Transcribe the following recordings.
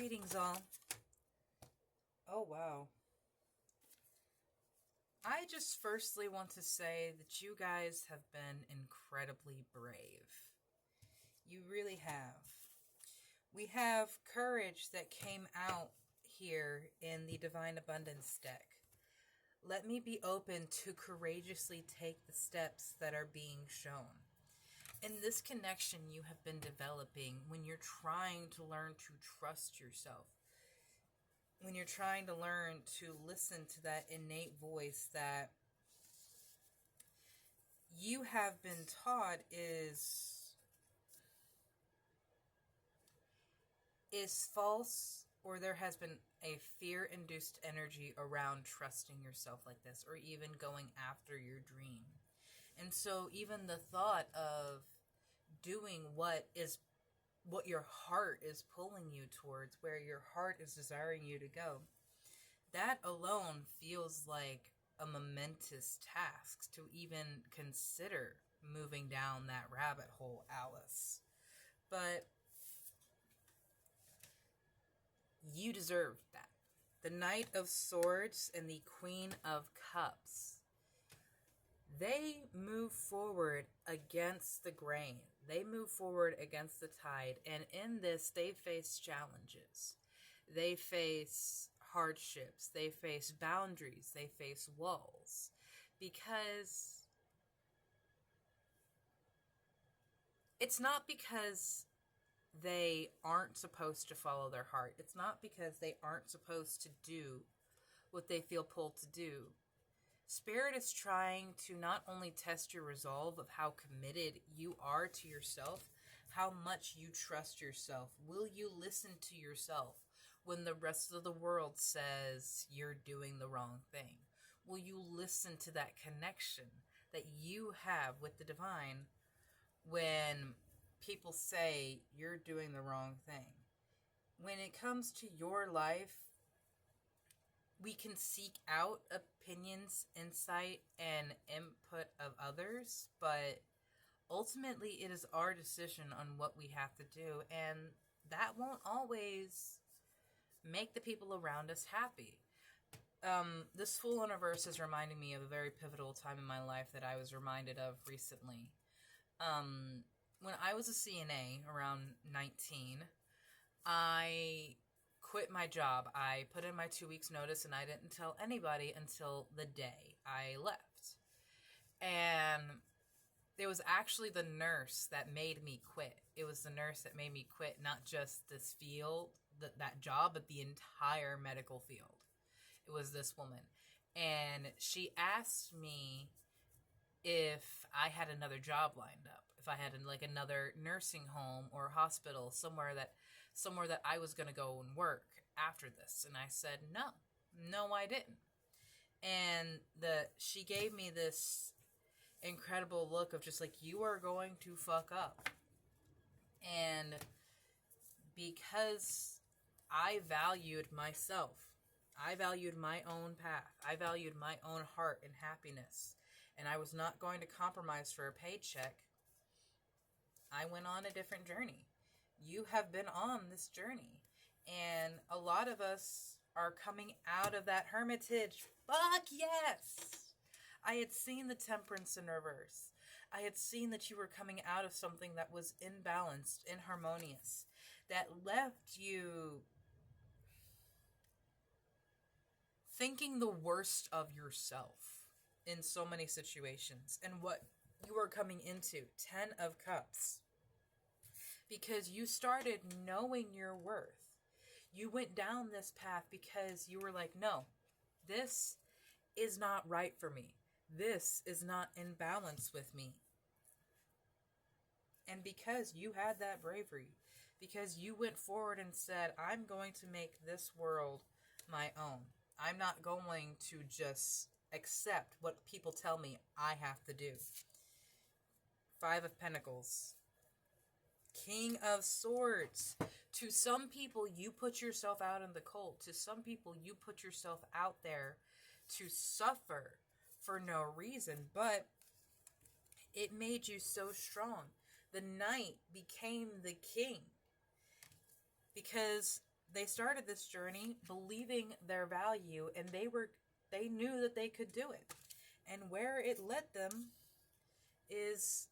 Greetings, all. Oh, wow. I just firstly want to say that you guys have been incredibly brave. You really have. We have courage that came out here in the Divine Abundance deck. Let me be open to courageously take the steps that are being shown. In this connection you have been developing when you're trying to learn to trust yourself, when you're trying to learn to listen to that innate voice that you have been taught is false, or there has been a fear-induced energy around trusting yourself like this, or even going after your dream. And so even the thought of doing what your heart is pulling you towards, where your heart is desiring you to go, that alone feels like a momentous task to even consider moving down that rabbit hole, Alice. But you deserve that. The Knight of Swords and the Queen of Cups, they move forward against the grain. They move forward against the tide. And in this, they face challenges. They face hardships. They face boundaries. They face walls. Because it's not because they aren't supposed to follow their heart. It's not because they aren't supposed to do what they feel pulled to do. Spirit is trying to not only test your resolve of how committed you are to yourself, how much you trust yourself. Will you listen to yourself when the rest of the world says you're doing the wrong thing? Will you listen to that connection that you have with the divine when people say you're doing the wrong thing? When it comes to your life, we can seek out opinions, insight, and input of others, but ultimately it is our decision on what we have to do, and that won't always make the people around us happy. This full universe is reminding me of a very pivotal time in my life that I was reminded of recently. When I was a CNA around 19, I quit my job. I put in my 2 weeks notice and I didn't tell anybody until the day I left. And it was actually the nurse that made me quit. It was the nurse that made me quit, not just this field, that job, but the entire medical field. It was this woman. And she asked me if I had another job lined up, if I had like another nursing home or hospital, somewhere that I was going to go and work after this. And I said, no, I didn't. And she gave me this incredible look of just like, you are going to fuck up. And because I valued myself, I valued my own path, I valued my own heart and happiness, and I was not going to compromise for a paycheck, I went on a different journey. You have been on this journey. And a lot of us are coming out of that hermitage. Fuck yes! I had seen the Temperance in reverse. I had seen that you were coming out of something that was imbalanced, inharmonious, that left you thinking the worst of yourself in so many situations, and what you are coming into. 10 of Cups. Because you started knowing your worth. You went down this path because you were like, no, this is not right for me. This is not in balance with me. And because you had that bravery, because you went forward and said, I'm going to make this world my own. I'm not going to just accept what people tell me I have to do. 5 of Pentacles. King of Swords. To some people, you put yourself out in the cold. To some people, you put yourself out there to suffer for no reason. But it made you so strong. The Knight became the King. Because they started this journey believing their value, and they knew that they could do it. And where it led them is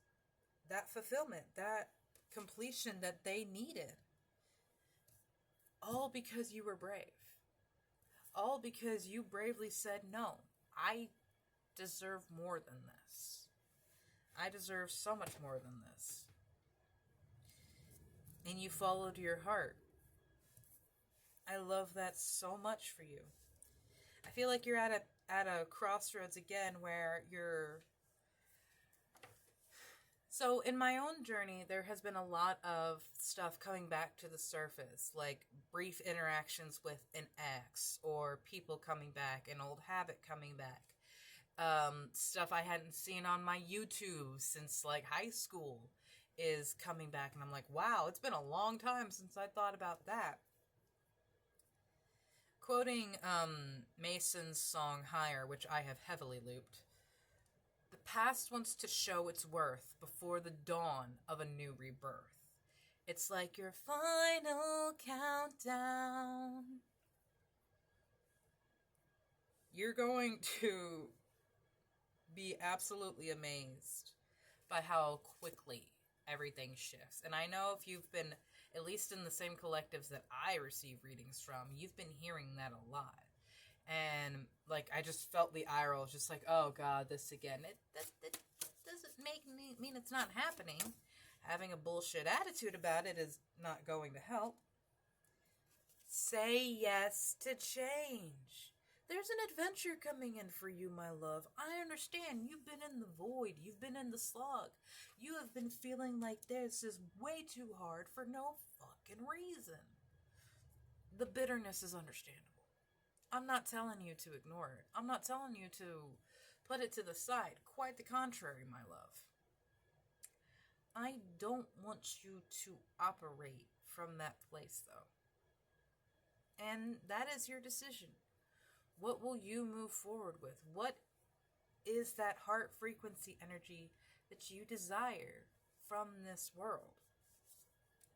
that fulfillment, that completion that they needed. All because you were brave. All because you bravely said, no, I deserve more than this. I deserve so much more than this. And you followed your heart. I love that so much for you. I feel like you're at a crossroads again where you're... So in my own journey, there has been a lot of stuff coming back to the surface, like brief interactions with an ex, or people coming back, an old habit coming back. Stuff I hadn't seen on my YouTube since like high school is coming back, and I'm like, wow, it's been a long time since I thought about that. Quoting Mason's song Higher, which I have heavily looped, the past wants to show its worth before the dawn of a new rebirth. It's like your final countdown. You're going to be absolutely amazed by how quickly everything shifts. And I know if you've been, at least in the same collectives that I receive readings from, you've been hearing that a lot. And like, I just felt the eye roll, just like, oh God, this again. It doesn't mean it's not happening. Having a bullshit attitude about it is not going to help. Say yes to change. There's an adventure coming in for you, my love. I understand. You've been in the void. You've been in the slog. You have been feeling like this is way too hard for no fucking reason. The bitterness is understandable. I'm not telling you to ignore it. I'm not telling you to put it to the side. Quite the contrary, my love. I don't want you to operate from that place, though. And that is your decision. What will you move forward with? What is that heart frequency energy that you desire from this world?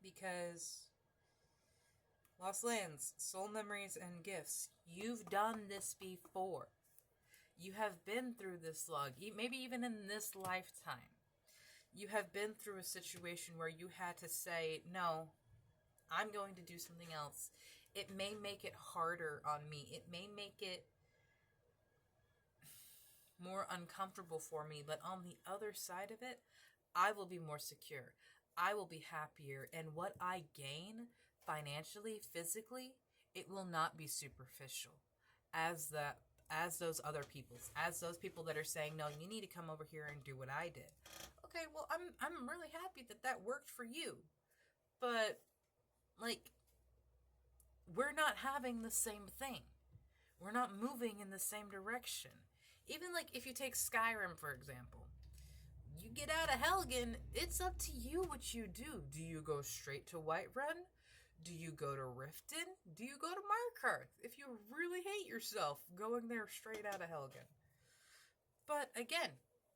Because Lost Lands, Soul Memories, and Gifts, you've done this before. You have been through this slog, maybe even in this lifetime. You have been through a situation where you had to say, no, I'm going to do something else. It may make it harder on me. It may make it more uncomfortable for me, but on the other side of it, I will be more secure. I will be happier, and what I gain financially, physically, it will not be superficial as those other people's, as those people that are saying, no, you need to come over here and do what I did. Okay, well, I'm really happy that worked for you, but like, we're not having the same thing. We're not moving in the same direction. Even like if you take Skyrim, for example, you get out of Helgen, it's up to you what you do. Do you go straight to Whiterun? Do you go to Riften? Do you go to Markarth? If you really hate yourself, going there straight out of Helgen. But again,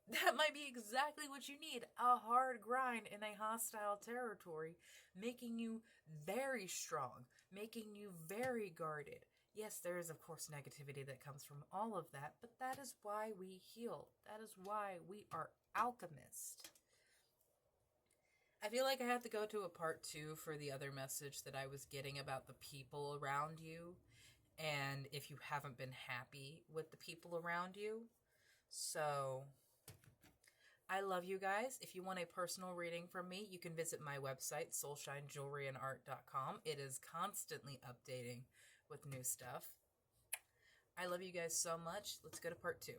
that might be exactly what you need. A hard grind in a hostile territory, making you very strong, making you very guarded. Yes, there is, of course, negativity that comes from all of that, but that is why we heal. That is why we are alchemists. I feel like I have to go to a part 2 for the other message that I was getting about the people around you, and if you haven't been happy with the people around you. So I love you guys. If you want a personal reading from me, you can visit my website, soulshinejewelryandart.com. It is constantly updating with new stuff. I love you guys so much. Let's go to part 2.